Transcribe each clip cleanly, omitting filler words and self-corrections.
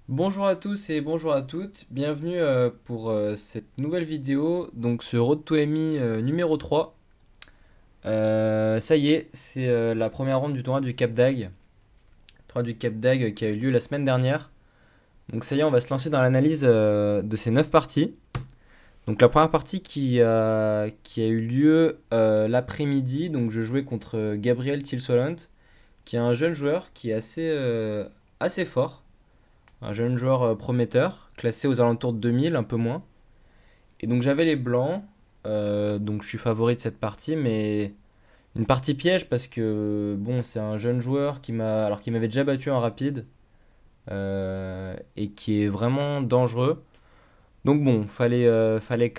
Bonjour à tous et bonjour à toutes, bienvenue pour cette nouvelle vidéo, donc ce Road to MI numéro 3. Ça y est, c'est la première ronde du tournoi du Cap d'Agde, tournoi du Cap d'Agde qui a eu lieu la semaine dernière. Donc ça y est, on va se lancer dans l'analyse de ces 9 parties. Donc la première partie qui a eu lieu l'après-midi, donc je jouais contre Gabriel Tilsolent, qui est un jeune joueur qui est assez fort. Un jeune joueur prometteur, classé aux alentours de 2000, un peu moins. Et donc j'avais les blancs, donc je suis favori de cette partie, mais une partie piège parce que bon, c'est un jeune joueur qui m'avait déjà battu en rapide et qui est vraiment dangereux. Donc bon, il fallait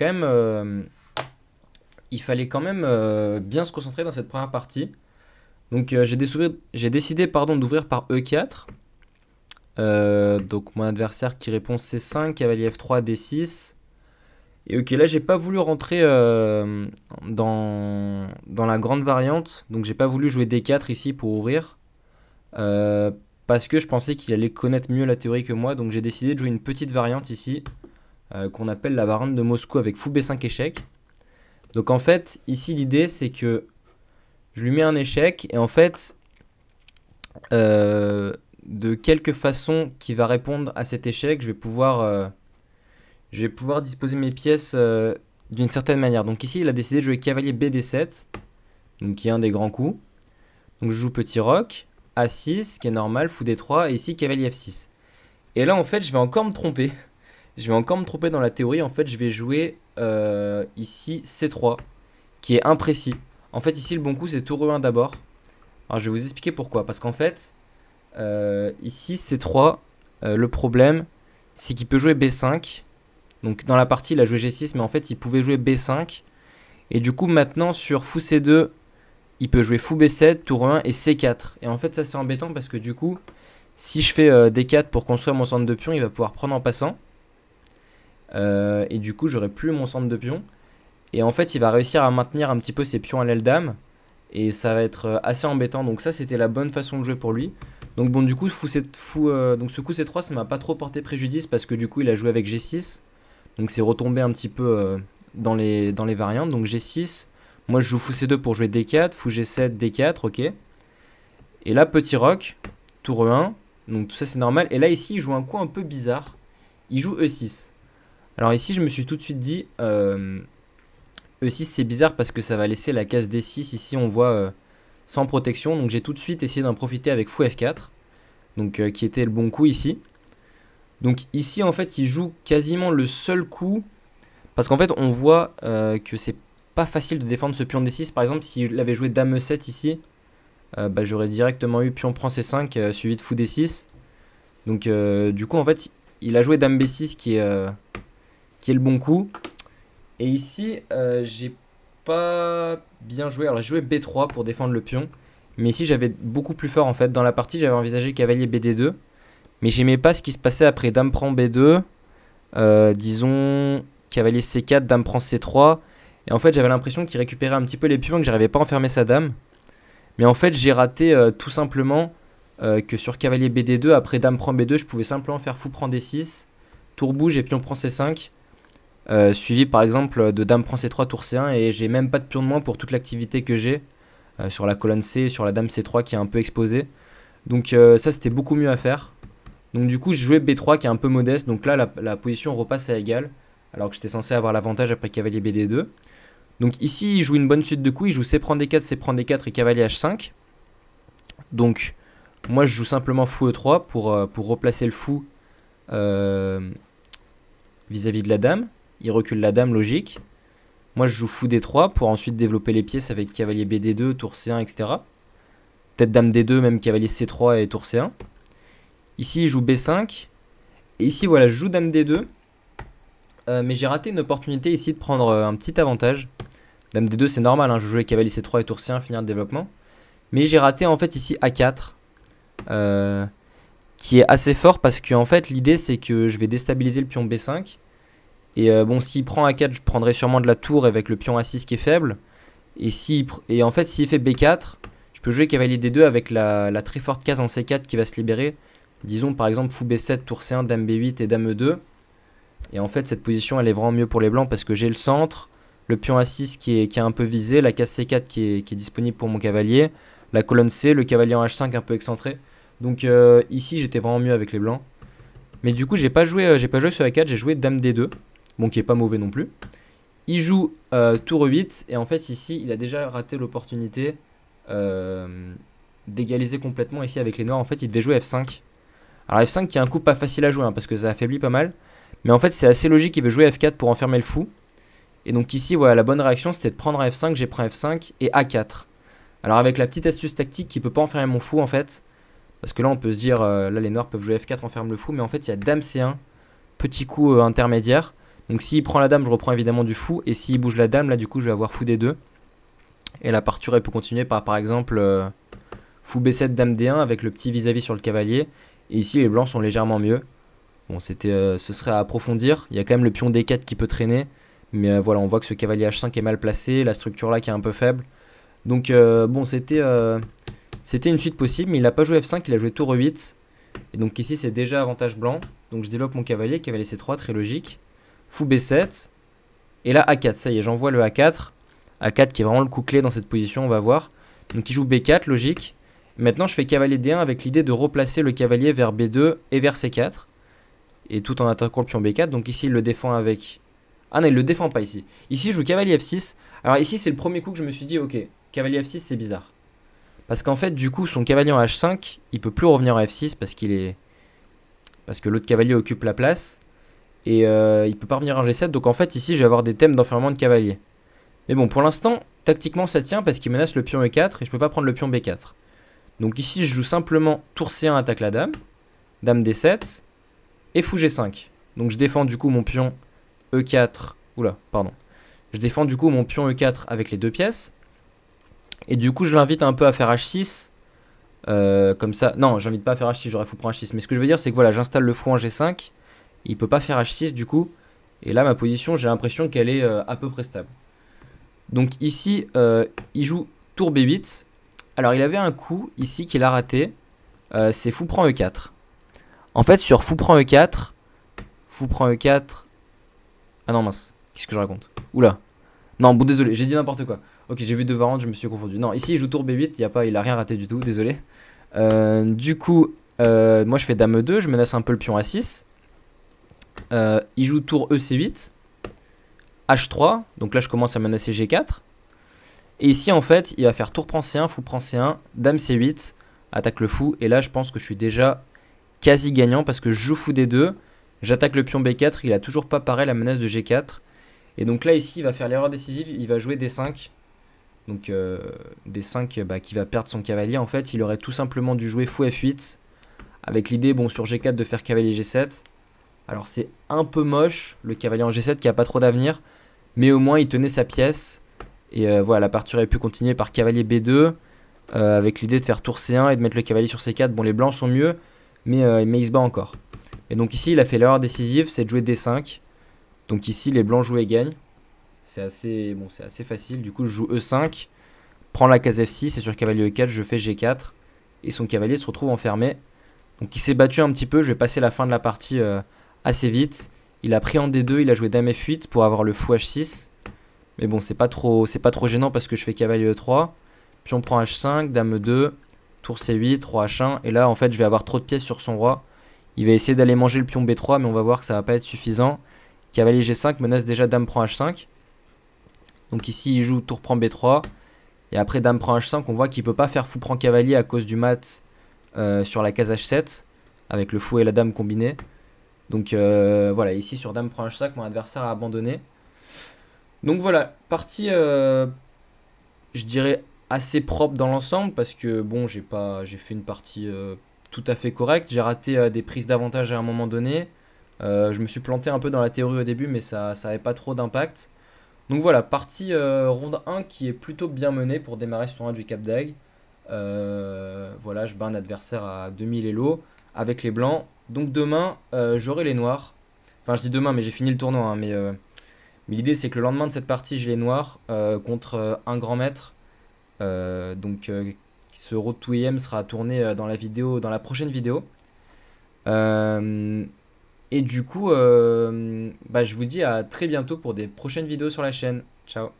quand même bien se concentrer dans cette première partie. Donc j'ai décidé d'ouvrir par E4. Donc mon adversaire qui répond C5, cavalier F3, D6. Et ok, là j'ai pas voulu rentrer dans la grande variante. Donc j'ai pas voulu jouer D4 ici pour ouvrir. euh, Parce que je pensais qu'il allait connaître mieux la théorie que moi. Donc j'ai décidé de jouer une petite variante ici. Qu'on appelle la variante de Moscou avec fou B5 échec. Donc en fait, ici l'idée c'est que je lui mets un échec. Et en fait, de quelque façon qui va répondre à cet échec, je vais pouvoir disposer mes pièces d'une certaine manière. Donc ici, il a décidé de jouer cavalier BD7, donc qui est un des grands coups. Donc je joue petit roc, A6, qui est normal, fou D3, et ici cavalier F6. Et là, en fait, je vais encore me tromper. Je vais encore me tromper dans la théorie. En fait, je vais jouer ici C3, qui est imprécis. En fait, ici, le bon coup, c'est tour E1 d'abord. Alors, je vais vous expliquer pourquoi. Parce qu'en fait, ici, C3, le problème, c'est qu'il peut jouer B5. Donc dans la partie, il a joué G6, mais en fait, il pouvait jouer B5. Et du coup, maintenant, sur fou C2, il peut jouer fou B7, tour 1 et C4. Et en fait, ça, c'est embêtant parce que du coup, si je fais D4 pour construire mon centre de pion, il va pouvoir prendre en passant. Et du coup, j'aurai plus mon centre de pion. Et en fait, il va réussir à maintenir un petit peu ses pions à l'aile dame. Et ça va être assez embêtant. Donc ça, c'était la bonne façon de jouer pour lui. Donc bon, du coup, donc ce coup C3, ça m'a pas trop porté préjudice parce que du coup, il a joué avec G6. Donc c'est retombé un petit peu dans les variantes. Donc G6, moi je joue fou C2 pour jouer D4, fou G7, D4, ok. Et là, petit roc, tour E1, donc tout ça c'est normal. Et là ici, il joue un coup un peu bizarre. Il joue E6. Alors ici, je me suis tout de suite dit, E6 c'est bizarre parce que ça va laisser la case D6, ici on voit sans protection. Donc j'ai tout de suite essayé d'en profiter avec fou F4, donc qui était le bon coup ici. Donc ici en fait il joue quasiment le seul coup. Parce qu'en fait, on voit que c'est pas facile de défendre ce pion D6. Par exemple, s'il avait joué Dame E7 ici, bah, j'aurais directement eu pion prend C5 suivi de fou D6. Donc, du coup, en fait, il a joué Dame B6 qui est le bon coup. Et ici, j'ai pas bien joué. Alors, j'ai joué B3 pour défendre le pion. Mais ici, j'avais beaucoup plus fort en fait. Dans la partie, j'avais envisagé cavalier BD2. Mais j'aimais pas ce qui se passait après Dame prend B2. Disons cavalier C4, dame prend C3. Et en fait, j'avais l'impression qu'il récupérait un petit peu les pions et que j'arrivais pas à enfermer sa dame. Mais en fait, j'ai raté tout simplement que sur cavalier BD2, après dame prend B2, je pouvais simplement faire fou prend D6, tour bouge et pion prend C5. Suivi par exemple de dame prend C3, tour C1. Et j'ai même pas de pion de moins pour toute l'activité que j'ai sur la colonne C, sur la dame C3 qui est un peu exposée. Donc ça, c'était beaucoup mieux à faire. Donc du coup, j'ai joué B3 qui est un peu modeste. Donc là, la position repasse à égal. Alors que j'étais censé avoir l'avantage après cavalier BD2. Donc ici, il joue une bonne suite de coups. Il joue C prend D4, C prend D4 et cavalier H5. Donc moi, je joue simplement fou E3 pour replacer le fou vis-à-vis de la dame. Il recule la dame, logique. Moi, je joue fou D3 pour ensuite développer les pièces avec cavalier BD2, tour C1, etc. Peut-être dame D2, même cavalier C3 et tour C1. Ici, il joue B5. Et ici, voilà, je joue dame D2. Mais j'ai raté une opportunité ici de prendre un petit avantage. Dame D2 c'est normal, hein, je jouais cavalier C3 et tour C1, finir le développement. Mais j'ai raté en fait ici A4. Qui est assez fort parce que en fait l'idée c'est que je vais déstabiliser le pion B5. Et bon, s'il prend A4, je prendrai sûrement de la tour avec le pion A6 qui est faible. Et en fait s'il fait B4, je peux jouer cavalier D2 avec la très forte case en C4 qui va se libérer. Disons par exemple fou B7, tour C1, dame B8 et dame E2. Et en fait cette position elle est vraiment mieux pour les blancs parce que j'ai le centre, le pion A6 qui est un peu visé, la case C4 qui est disponible pour mon cavalier, la colonne C, le cavalier en H5 un peu excentré. Donc ici j'étais vraiment mieux avec les blancs. Mais du coup j'ai pas joué sur A4, j'ai joué dame D2, bon qui est pas mauvais non plus. Il joue tour E8 et en fait ici il a déjà raté l'opportunité d'égaliser complètement ici avec les noirs. En fait il devait jouer F5. Alors F5 qui est un coup pas facile à jouer hein, parce que ça affaiblit pas mal. Mais en fait c'est assez logique, il veut jouer F4 pour enfermer le fou. Et donc ici voilà la bonne réaction c'était de prendre F5, j'ai pris F5 et A4. Alors avec la petite astuce tactique qui peut pas enfermer mon fou en fait. Parce que là on peut se dire, là les noirs peuvent jouer F4, enferme le fou. Mais en fait il y a dame C1, petit coup intermédiaire. Donc s'il prend la dame je reprends évidemment du fou. Et s'il bouge la dame là du coup je vais avoir fou D2. Et la partie elle peut continuer par exemple fou B7, dame D1 avec le petit vis-à-vis sur le cavalier. Et ici les blancs sont légèrement mieux. Bon ce serait à approfondir. Il y a quand même le pion D4 qui peut traîner. Mais voilà on voit que ce cavalier H5 est mal placé. La structure là qui est un peu faible. Donc bon c'était une suite possible. Mais il n'a pas joué F5, il a joué tour E8. Et donc ici c'est déjà avantage blanc. Donc je développe mon cavalier, cavalier C3, très logique. Fou B7. Et là A4, ça y est j'envoie le A4. A4 qui est vraiment le coup clé dans cette position, on va voir. Donc il joue B4, logique. Maintenant je fais cavalier D1 avec l'idée de replacer le cavalier vers B2 et vers C4. Et tout en attaquant le pion B4. Donc ici il le défend avec... Ah non il le défend pas ici. Ici je joue cavalier F6. Alors ici c'est le premier coup que je me suis dit ok, cavalier F6 c'est bizarre. Parce qu'en fait du coup son cavalier en H5 il peut plus revenir en F6 parce que l'autre cavalier occupe la place. Et il peut pas revenir en G7. Donc en fait ici je vais avoir des thèmes d'enfermement de cavalier. Mais bon pour l'instant tactiquement ça tient parce qu'il menace le pion E4 et je peux pas prendre le pion B4. Donc ici je joue simplement tour C1 attaque la dame. Dame D7 et fou G5. Donc je défends du coup mon pion E4. Oula pardon. Je défends du coup mon pion E4 avec les deux pièces. Et du coup je l'invite un peu à faire H6. Comme ça. Non j'invite pas à faire H6, j'aurais fou prend H6. Mais ce que je veux dire c'est que voilà j'installe le fou en G5. Il peut pas faire H6 du coup. Et là ma position j'ai l'impression qu'elle est à peu près stable. Donc ici il joue tour B8. Alors il avait un coup ici qu'il a raté. C'est fou prend E4. En fait sur fou prend E4. Fou prend E4. Ah non mince. Qu'est-ce que je raconte? Oula. Non bon désolé j'ai dit n'importe quoi. Ok j'ai vu 2 variantes je me suis confondu. Non ici il joue tour B8. Il a rien raté du tout désolé. Du coup moi je fais dame E2. Je menace un peu le pion A6. Il joue tour EC8. H3, donc là je commence à menacer G4. Et ici en fait il va faire tour prend C1, fou prend C1, dame C8, attaque le fou. Et là je pense que je suis déjà quasi gagnant parce que je joue fou D2, j'attaque le pion B4, il a toujours pas pareil la menace de G4. Et donc là ici il va faire l'erreur décisive, il va jouer D5. Donc D5 qui va perdre son cavalier. En fait il aurait tout simplement dû jouer fou F8 avec l'idée bon sur G4 de faire cavalier G7. Alors c'est un peu moche, le cavalier en G7 qui a pas trop d'avenir. Mais au moins il tenait sa pièce. Et voilà, la partie aurait pu continuer par cavalier B2. Avec l'idée de faire tour C1 et de mettre le cavalier sur C4. Bon les blancs sont mieux, mais il se bat encore. Et donc ici il a fait l'erreur décisive, c'est de jouer D5. Donc ici les blancs jouent et gagnent. C'est assez facile, du coup je joue E5. Prends la case F6 et sur cavalier E4 je fais G4. Et son cavalier se retrouve enfermé. Donc il s'est battu un petit peu, je vais passer la fin de la partie assez vite. Il a pris en D2, il a joué dame F8 pour avoir le fou H6. Mais bon, c'est pas trop gênant parce que je fais cavalier E3. Puis on prend H5, dame E2, tour C8, roi H1. Et là, en fait, je vais avoir trop de pièces sur son roi. Il va essayer d'aller manger le pion B3, mais on va voir que ça va pas être suffisant. Cavalier G5 menace déjà dame prend H5. Donc ici, il joue tour prend B3. Et après dame prend H5, on voit qu'il peut pas faire fou prend cavalier à cause du mat sur la case H7. Avec le fou et la dame combinés. Donc voilà, ici sur dame prend H5, mon adversaire a abandonné. Donc voilà, partie, je dirais, assez propre dans l'ensemble. Parce que bon, j'ai fait une partie tout à fait correcte. J'ai raté des prises d'avantage à un moment donné. Je me suis planté un peu dans la théorie au début, mais ça n'avait pas trop d'impact. Donc voilà, partie ronde 1 qui est plutôt bien menée pour démarrer sur un du Cap d'Agde. Voilà, je bats un adversaire à 2000 Elo avec les blancs. Donc demain, j'aurai les noirs. Enfin, je dis demain, mais j'ai fini le tournoi. Hein, mais l'idée, c'est que le lendemain de cette partie, j'ai les noirs contre un grand maître. Donc, ce Road to EM sera tourné dans la prochaine vidéo. Euh, et du coup, bah, je vous dis à très bientôt pour des prochaines vidéos sur la chaîne. Ciao.